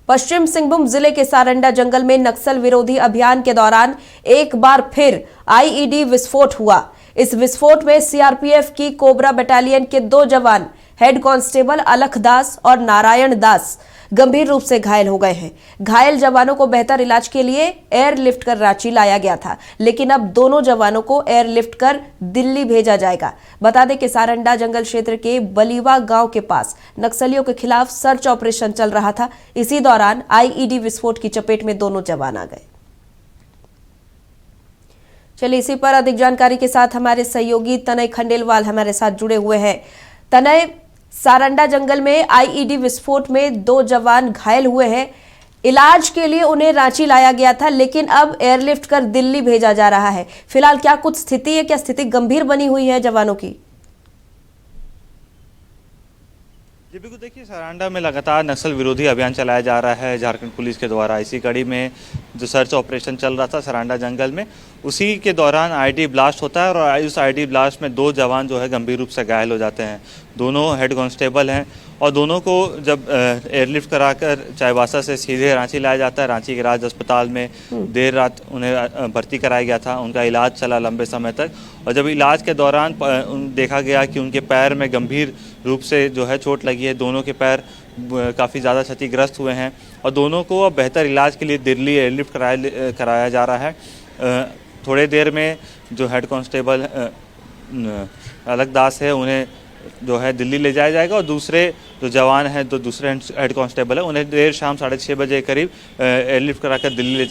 पश्चिम सिंहभूम जिले के सारंडा जंगल में नक्सल विरोधी अभियान के दौरान एक बार फिर आईईडी विस्फोट हुआ। इस विस्फोट में सीआरपीएफ की कोबरा बटालियन के 2 जवान हेड कांस्टेबल अलख दास और नारायण दास गंभीर रूप से घायल हो गए हैं। घायल जवानों को बेहतर इलाज के लिए एयरलिफ्ट कर रांची लाया गया था, लेकिन अब दोनों जवानों को एयरलिफ्ट कर दिल्ली भेजा जाएगा। बता दें कि सारंडा जंगल क्षेत्र के बलीवा गांव के पास नक्सलियों के खिलाफ सर्च ऑपरेशन चल रहा था। इसी दौरान आईईडी विस्फोट की चपेट में दोनों जवान आ गए। चलिए, इसी पर अधिक जानकारी के साथ हमारे सहयोगी तनय खंडेलवाल हमारे साथ जुड़े हुए हैं। तनय, सारंडा जंगल में आईईडी विस्फोट में 2 जवान घायल हुए हैं। इलाज के लिए उन्हें रांची लाया गया था, लेकिन अब एयरलिफ्ट कर दिल्ली भेजा जा रहा है। फिलहाल क्या कुछ स्थिति है? क्या स्थिति गंभीर बनी हुई है जवानों की? जी बिल्कुल, देखिए सारंडा में लगातार नक्सल विरोधी अभियान चलाया जा रहा है झारखंड पुलिस के द्वारा। इसी कड़ी में जो सर्च ऑपरेशन चल रहा था सारंडा जंगल में, उसी के दौरान आईडी ब्लास्ट होता है और उस आईडी ब्लास्ट में 2 जवान जो है गंभीर रूप से घायल हो जाते हैं। दोनों हेड कांस्टेबल हैं और दोनों को जब एयरलिफ्ट कराकर चाईबासा से सीधे रांची लाया जाता है। रांची के राज अस्पताल में देर रात उन्हें भर्ती कराया गया था। उनका इलाज चला लंबे समय तक और जब इलाज के दौरान देखा गया कि उनके पैर में गंभीर रूप से जो है चोट लगी है। दोनों के पैर काफ़ी ज़्यादा क्षतिग्रस्त हुए हैं और दोनों को अब बेहतर इलाज के लिए दिल्ली एयरलिफ्ट कराया जा रहा है। थोड़े देर में जो हेड कांस्टेबल अलख दास है उन्हें जो है दिल्ली ले जाया जाएगा और दूसरे जो जवान हैं, जो दूसरे हेड कांस्टेबल है, उन्हें देर शाम 6:30 बजे करीब एयरलिफ्ट कराकर दिल्ली ले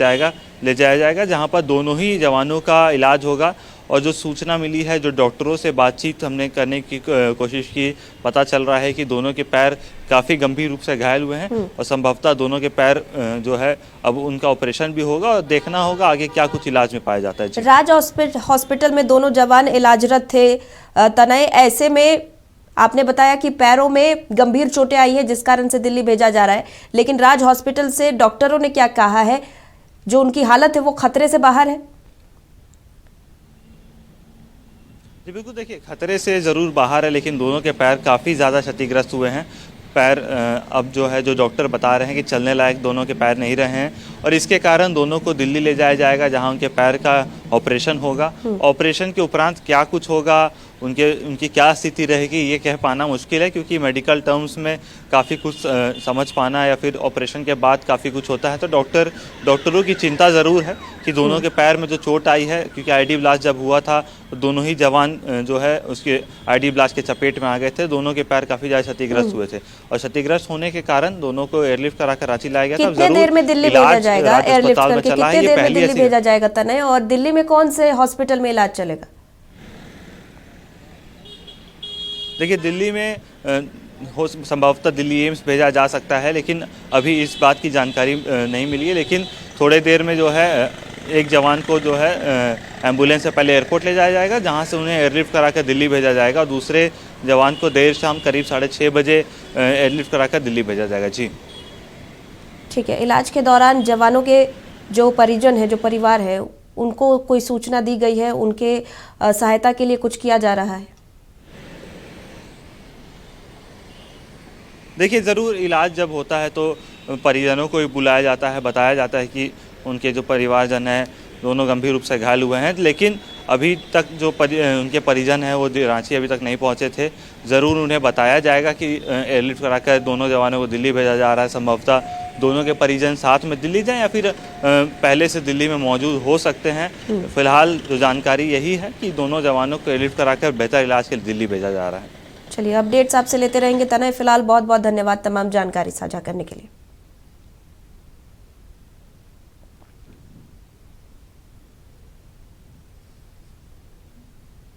जाया जाएगा, जहां पर दोनों ही जवानों का इलाज होगा। और जो सूचना मिली है, जो डॉक्टरों से बातचीत हमने करने की कोशिश की, पता चल रहा है कि दोनों के पैर काफ़ी गंभीर रूप से घायल हुए हैं और संभवतः दोनों के पैर जो है अब उनका ऑपरेशन भी होगा और देखना होगा आगे क्या कुछ इलाज में पाया जाता है। राज हॉस्पिटल में दोनों जवान इलाजरत थे। तनय, ऐसे में आपने बताया कि पैरों में गंभीर चोटें आई है जिस कारण से दिल्ली भेजा जा रहा है, लेकिन राज हॉस्पिटल से डॉक्टरों ने क्या कहा है? जो उनकी हालत है वो खतरे से बाहर है? जी बिल्कुल, देखिए खतरे से ज़रूर बाहर है, लेकिन दोनों के पैर काफ़ी ज़्यादा क्षतिग्रस्त हुए हैं। पैर अब जो है जो डॉक्टर बता रहे हैं कि चलने लायक दोनों के पैर नहीं रहे हैं और इसके कारण दोनों को दिल्ली ले जाया जाएगा, जहां उनके पैर का ऑपरेशन होगा। ऑपरेशन के उपरांत क्या कुछ होगा, उनकी क्या स्थिति रहेगी, ये कह पाना मुश्किल है, क्योंकि मेडिकल टर्म्स में काफ़ी कुछ समझ पाना या फिर ऑपरेशन के बाद काफ़ी कुछ होता है। तो डॉक्टरों की चिंता ज़रूर है कि दोनों के पैर में जो चोट आई है, क्योंकि आईडी ब्लास्ट जब हुआ था तो दोनों ही जवान जो है उसके आईडी ब्लास्ट के चपेट में आ गए थे। दोनों के पैर काफ़ी ज़्यादा क्षतिग्रस्त हुए थे और क्षतिग्रस्त होने के कारण दोनों को एयरलिफ्ट कराकर रांची लाया गया था। कितने देर में दिल्ली भेजा जाएगा? एयरलिफ्ट करके कितने देर में दिल्ली भेजा जाएगा तनय? और दिल्ली में कौन से हॉस्पिटल में इलाज चलेगा? देखिए, दिल्ली में संभवतः दिल्ली एम्स भेजा जा सकता है, लेकिन अभी इस बात की जानकारी नहीं मिली है। लेकिन थोड़े देर में जो है एक जवान को जो है एम्बुलेंस से पहले एयरपोर्ट ले जाया जाएगा, जहां से उन्हें एयरलिफ्ट कराकर दिल्ली भेजा जाएगा और दूसरे जवान को देर शाम करीब 6:30 बजे एयरलिफ्ट कराकर दिल्ली भेजा जाएगा। जी ठीक है। इलाज के दौरान जवानों के जो परिजन है, जो परिवार है, उनको कोई सूचना दी गई है? उनके सहायता के लिए कुछ किया जा रहा है? देखिए, ज़रूर इलाज जब होता है तो परिजनों को भी बुलाया जाता है, बताया जाता है कि उनके जो परिवारजन हैं दोनों गंभीर रूप से घायल हुए हैं, लेकिन अभी तक जो उनके परिजन हैं वो रांची अभी तक नहीं पहुंचे थे। ज़रूर उन्हें बताया जाएगा कि एयरलिफ्ट कराकर दोनों जवानों को दिल्ली भेजा जा रहा है। संभवतः दोनों के परिजन साथ में दिल्ली जाएं या फिर पहले से दिल्ली में मौजूद हो सकते हैं। फिलहाल जो जानकारी यही है कि दोनों जवानों को एयरलिफ्ट कराकर बेहतर इलाज के लिए दिल्ली भेजा जा रहा है। चलिए, अपडेट्स आपसे लेते रहेंगे तनय। फिलहाल बहुत बहुत धन्यवाद तमाम जानकारी साझा करने के लिए।